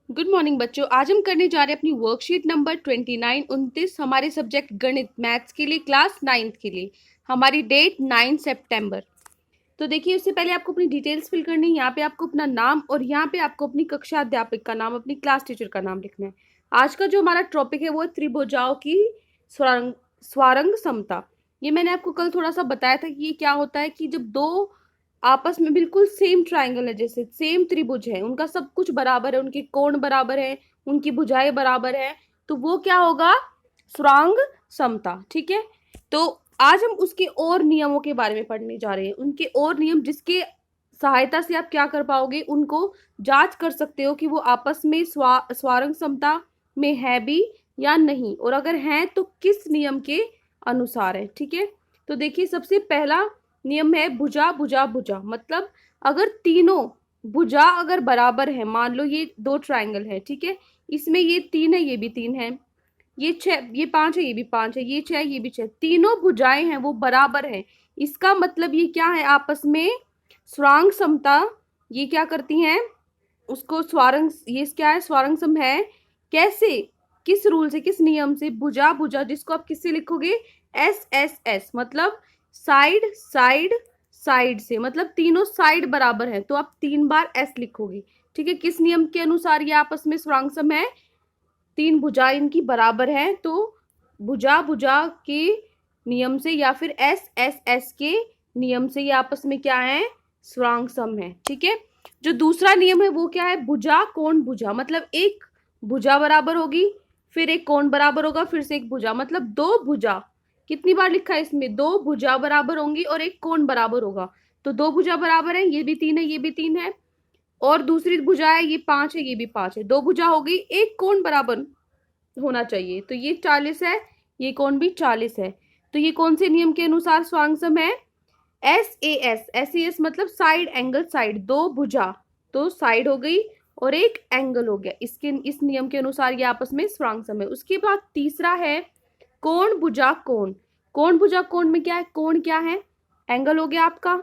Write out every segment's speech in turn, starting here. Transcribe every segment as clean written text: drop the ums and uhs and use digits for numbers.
Good morning बच्चों। आज हम करने जा रहे हैं अपनी वर्कशीट नंबर 29-29 हमारे सब्जेक्ट गणित मैथ्स के लिए, क्लास 9th के लिए। हमारी डेट 9 सितंबर। तो देखिए, उससे पहले आपको अपनी डिटेल्स फिल करनी है। यहाँ पे आपको अपना नाम और यहाँ पे आपको अपनी कक्षा अध्यापक का नाम, अपनी क्लास टीचर का नाम लिखना है। आज का जो हमारा टॉपिक है वो है त्रिभुजाओं की स्वारंग स्वारंग समता। ये मैंने आपको कल थोड़ा सा बताया था कि ये क्या होता है कि जब दो आपस में बिल्कुल सेम ट्राइंगल है, जैसे सेम त्रिभुज है, उनका सब कुछ बराबर है, उनके कोण बराबर है, उनकी भुजाएं बराबर है, तो वो क्या होगा? स्वांग समता। ठीक है। तो आज हम उसके और नियमों के बारे में पढ़ने जा रहे हैं। उनके और नियम जिसके सहायता से आप क्या कर पाओगे, उनको जांच कर सकते हो कि वो आपस में स्वारंग समता में है भी या नहीं, और अगर हैं तो किस नियम के अनुसार है। ठीक है। तो देखिए, सबसे पहला नियम है भुजा भुजा भुजा। मतलब अगर तीनों भुजा अगर बराबर है, मान लो ये दो ट्राइंगल है, ठीक है, इसमें ये 3 है, ये भी 3 है, ये 6, ये 5 है, ये भी 5 है, ये 6, ये भी 6, तीनों भुजाएं हैं वो बराबर है। इसका मतलब ये क्या है? आपस में स्वांग समता। ये क्या करती हैं? उसको स्वारंग, ये क्या है? स्वारंग सम है। कैसे? किस रूल से, किस नियम से? भुजा भुजा, जिसको आप किससे लिखोगे? एस एस एस, मतलब साइड साइड साइड से, मतलब तीनों साइड बराबर है तो आप 3 बार एस लिखोगे। ठीक है। किस नियम के अनुसार ये आपस में स्वांग सम है? तीन भुजा इनकी बराबर है, तो भुजा भुजा के नियम से या फिर एस एस एस के नियम से ये आपस में क्या है? स्वांग सम है। ठीक है। जो दूसरा नियम है वो क्या है? भुजा कोण भुजा। मतलब एक भुजा बराबर होगी, फिर एक कोण बराबर होगा, फिर से एक भुजा, मतलब दो भुजा। कितनी बार लिखा है इसमें? दो भुजा बराबर होंगी और एक कोण बराबर होगा। तो दो भुजा बराबर है, ये भी 3 है, ये भी 3 है, और दूसरी भुजा है, ये 5 है, ये भी 5 है। दो भुजा हो गई, एक कोण बराबर होना चाहिए, तो ये 40 है, ये कोण भी 40 है। तो ये कौन से नियम के अनुसार स्वांग है? S A S. S A S मतलब साइड एंगल साइड। दो भुजा, तो साइड हो गई और एक एंगल हो गया, इसके इस नियम के अनुसार ये आपस में स्वांग है। उसके बाद तीसरा है कोण भुजा कोण। कोण भुजा कोण में क्या है? कोण क्या है? एंगल हो गया आपका।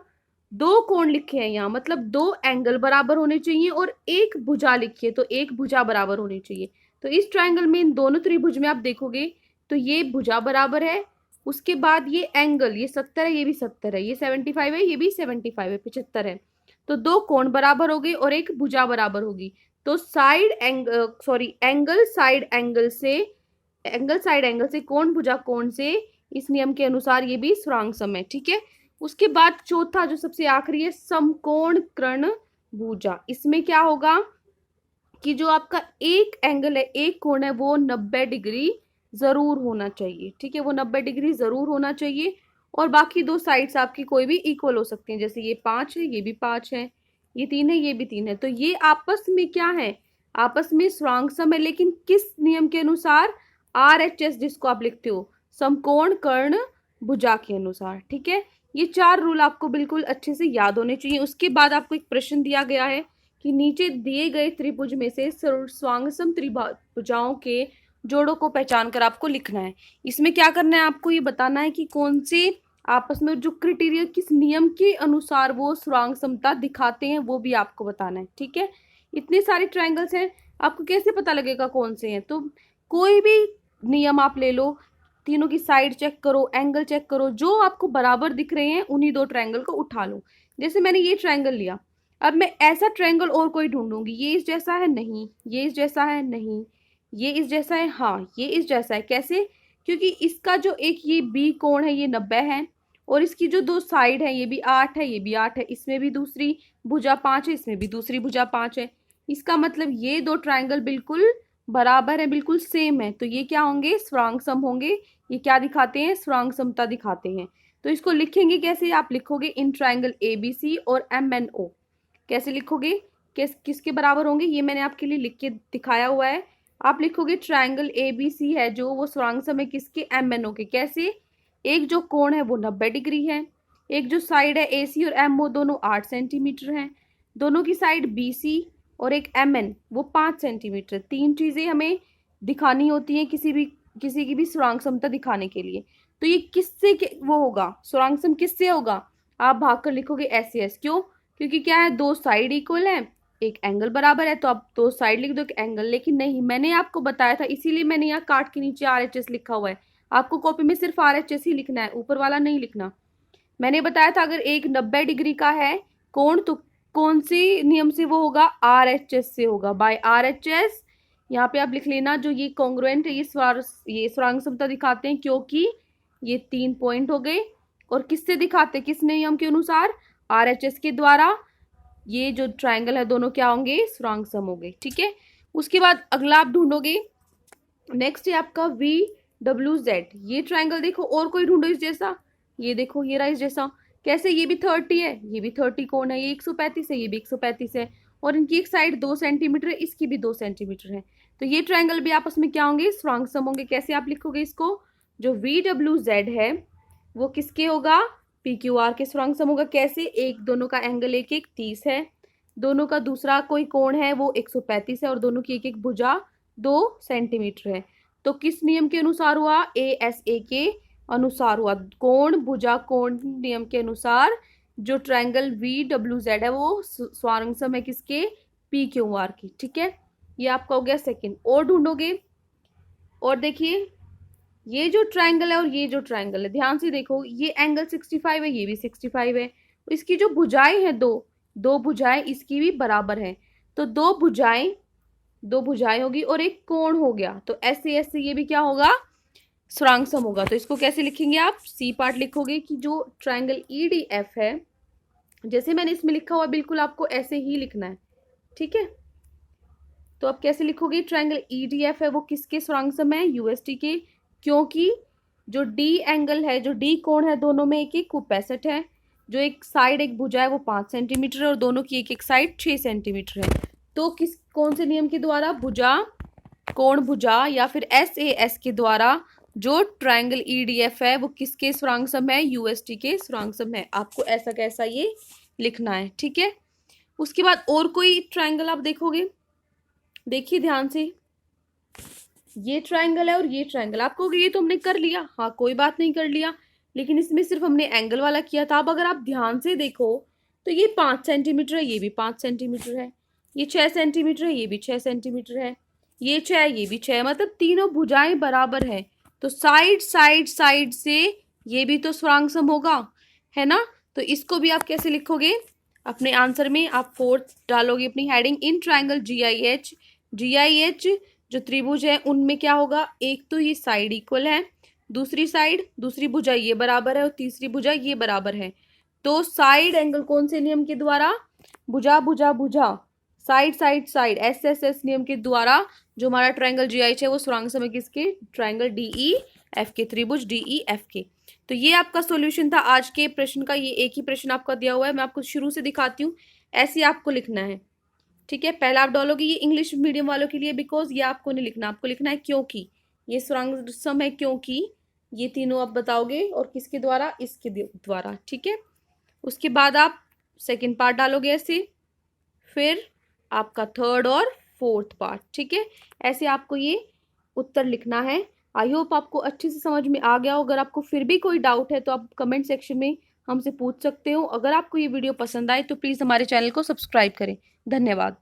दो कोण लिखे हैं यहाँ, मतलब दो एंगल बराबर होने चाहिए, और एक भुजा लिखिए तो एक भुजा बराबर होनी चाहिए। तो इस ट्रायंगल में, इन दोनों त्रिभुज में आप देखोगे तो ये भुजा बराबर है, उसके बाद ये एंगल, ये 70 है, ये भी 70 है, ये 75 है, ये भी 75 है, 75 है। तो दो कोण बराबर हो गए और एक भुजा बराबर होगी। तो side angle, sorry, angle side angle से, एंगल साइड एंगल से, कोण भुजा कोण से, इस नियम के अनुसार ये भी स्वांग सम है। ठीक है। उसके बाद चौथा जो सबसे आखिरी है, समकोण कर्ण भुजा। इसमें क्या होगा कि जो आपका एक एंगल है, एक कोण है, वो 90 डिग्री जरूर होना चाहिए। ठीक है, वो 90 डिग्री जरूर होना चाहिए, और बाकी दो साइड्स आपकी कोई भी इक्वल हो सकती हैं, जैसे ये 5 है, ये भी 5 है, ये 3 है, ये भी 3 है। तो ये आपस में क्या है? आपस में स्वांग सम है, लेकिन किस नियम के अनुसार? आर एच एस, जिसको आप लिखते हो समकोण कर्ण भुजा के अनुसार। ठीक है। ये 4 रूल आपको बिल्कुल अच्छे से याद होने चाहिए। उसके बाद आपको एक प्रश्न दिया गया है कि नीचे दिए गए त्रिभुज में से स्वांगसम त्रिभुजाओं के जोड़ों को पहचान कर आपको लिखना है। इसमें क्या करना है? आपको ये बताना है कि कौन से आपस में जो क्राइटेरिया, किस नियम के अनुसार वो स्वांग समता दिखाते हैं, वो भी आपको बताना है। ठीक है। इतने सारे ट्रायंगल्स हैं, आपको कैसे पता लगेगा कौन से हैं? तो कोई भी नियम आप ले लो, तीनों की साइड चेक करो, एंगल चेक करो, जो आपको बराबर दिख रहे हैं उन्हीं दो ट्रायंगल को उठा लो। जैसे मैंने ये ट्रायंगल लिया, अब मैं ऐसा ट्रायंगल और कोई ढूंढूंगी। ये इस जैसा है? नहीं। ये इस जैसा है? नहीं। ये इस जैसा है? हाँ, ये इस जैसा है। कैसे? क्योंकि इसका जो एक ये बी कोण है ये 90 है, और इसकी जो दो साइड है ये भी 8 है, ये भी 8 है, इसमें भी दूसरी भुजा 5 है, इसमें भी दूसरी भुजा 5 है। इसका मतलब ये दो ट्रायंगल बिल्कुल बराबर है, बिल्कुल सेम है, तो ये क्या होंगे? स्वांग सम होंगे। ये क्या दिखाते हैं? स्वांग समता दिखाते हैं। तो इसको लिखेंगे कैसे? आप लिखोगे in triangle A B C और एम एन ओ। कैसे लिखोगे? किसके बराबर होंगे? ये मैंने आपके लिए लिख के दिखाया हुआ है। आप लिखोगे ट्रायंगल ए बी सी है जो, वो स्वांग सम है किसके? एम एन ओ के। कैसे? एक जो कोण है वो 90 डिग्री है, एक जो साइड है ए सी और एम ओ दोनों 8 सेंटीमीटर हैं, दोनों की साइड बी सी और एक एम एन वो 5 सेंटीमीटर। तीन चीजें हमें दिखानी होती हैं किसी की भी स्वांग समता दिखाने के लिए। तो ये किससे वो होगा? स्वांग सम किससे होगा? आप भाग कर लिखोगे एस सी एस। क्यों? क्योंकि क्या है? दो साइड इक्वल है, एक एंगल बराबर है, तो आप दो साइड लिख दो एक एंगल। लेकिन नहीं, मैंने आपको बताया था, इसीलिए मैंने यहाँ काट के नीचे RHS लिखा हुआ है। आपको कॉपी में सिर्फ RHS ही लिखना है, ऊपर वाला नहीं लिखना। मैंने बताया था अगर एक 90 डिग्री का है कोण, तो कौन सी नियम से वो होगा, RHS से होगा, बाय RHS। यहाँ पे आप लिख लेना, जो ये कॉन्ग्रुएंट है, ये स्वरांग समता दिखाते हैं, क्योंकि ये 3 पॉइंट हो गए। और किससे दिखाते हैं, किस नियम के अनुसार, RHS के द्वारा। ये जो ट्राइंगल है दोनों क्या होंगे, स्वरांग सम हो गए। ठीक है, उसके बाद अगला आप ढूंढोगे, नेक्स्ट है आपका VWZ। ये ट्राइंगल देखो, और कोई ढूंढो इस जैसा। ये देखो, ये रहा इस जैसा। कैसे, ये भी 30 है, ये भी 30 कोण है, ये 135 है, ये भी 135 है, और इनकी एक साइड 2 सेंटीमीटर है, इसकी भी 2 सेंटीमीटर है। तो ये ट्राइंगल भी आपस में क्या होंगे, स्वरांग सम होंगे। कैसे आप लिखोगे इसको, जो VWZ है वो किसके होगा, PQR के स्वरांग सम होगा। कैसे, एक दोनों का एंगल एक एक 30 है, दोनों का दूसरा कोई कोण है वो 135 है, और दोनों की एक एक भुजा 2 सेंटीमीटर है। तो किस नियम के अनुसार हुआ, ASA के अनुसार हुआ, कोण भुजा कोण नियम के अनुसार। जो ट्रायंगल VWZ है वो स्वरांग सम है किसके, PQR की। ठीक है, ये आपका हो गया सेकंड। और ढूंढोगे, और देखिए ये जो ट्रायंगल है और ये जो ट्रायंगल है, ध्यान से देखो, ये एंगल 65 है, ये भी 65 है। इसकी जो भुजाएं हैं, दो दो भुजाएं इसकी भी बराबर है। तो दो भुजाएं होगी और एक कोण हो गया, तो ऐसे ऐसे ये भी क्या होगा, स्वरांग सम होगा। तो इसको कैसे लिखेंगे आप, सी पार्ट लिखोगे कि जो ट्रायंगल EDF है, जैसे मैंने इसमें लिखा हुआ बिल्कुल आपको ऐसे ही लिखना है। ठीक है, तो आप कैसे लिखोगे, ट्रायंगल EDF है वो किसके स्वरांग सम है, UST के। क्योंकि जो D एंगल है, जो D कोण है, दोनों में एक एक वो 65 है। जो एक साइड एक भुजा है वो 5 सेंटीमीटर है, और दोनों की एक एक साइड 6 सेंटीमीटर है। तो किस कौन से नियम के द्वारा, भुजा कोण भुजा या फिर SAS के द्वारा जो ट्रायंगल EDF है वो किसके स्वरांग सम है, UST के स्वरांग सम है। आपको ऐसा कैसा ये लिखना है। ठीक है, उसके बाद और कोई ट्रायंगल आप देखोगे, देखिए ध्यान से, ये ट्रायंगल है और ये ट्रायंगल। आप कहोगे ये तो हमने कर लिया, हाँ कोई बात नहीं, कर लिया, लेकिन इसमें सिर्फ हमने एंगल वाला किया था। अब अगर आप ध्यान से देखो तो ये 5 सेंटीमीटर है, ये भी 5 सेंटीमीटर है, ये 6 सेंटीमीटर है, ये भी 6 सेंटीमीटर है, ये 6, ये भी 6, मतलब तीनों भुजाएं बराबर है। तो साइड साइड साइड से ये भी तो स्वरांग सम होगा, है ना। तो इसको भी आप कैसे लिखोगे, अपने आंसर में आप फोर्थ डालोगे अपनी हेडिंग, इन ट्रायंगल GIH जो त्रिभुज है उनमें क्या होगा, एक तो ये साइड इक्वल है, दूसरी भुजा ये बराबर है, और तीसरी भुजा ये बराबर है। तो साइड एंगल कौन से नियम के द्वारा, भुजा भुजा भुजा, साइड साइड साइड, SSS नियम के द्वारा जो हमारा ट्रायंगल GIH है वो स्वरांग सम है किसके, ट्रायंगल DEF के, त्रिभुज DEF के। तो ये आपका सॉल्यूशन था आज के प्रश्न का। ये एक ही प्रश्न आपका दिया हुआ है, मैं आपको शुरू से दिखाती हूँ, ऐसे आपको लिखना है। ठीक है, पहला आप डालोगे ये इंग्लिश मीडियम वालों के लिए, बिकॉज ये आपको नहीं लिखना, आपको लिखना है क्योंकि ये स्वरांग सम है, क्योंकि ये तीनों आप बताओगे, और किसके द्वारा, इसके द्वारा। ठीक है, उसके बाद आप सेकंड पार्ट डालोगे ऐसे, फिर आपका थर्ड और फोर्थ पार्ट। ठीक है, ऐसे आपको ये उत्तर लिखना है। आई होप आपको अच्छे से समझ में आ गया हो। अगर आपको फिर भी कोई डाउट है तो आप कमेंट सेक्शन में हमसे पूछ सकते हो। अगर आपको ये वीडियो पसंद आए तो प्लीज़ हमारे चैनल को सब्सक्राइब करें। धन्यवाद।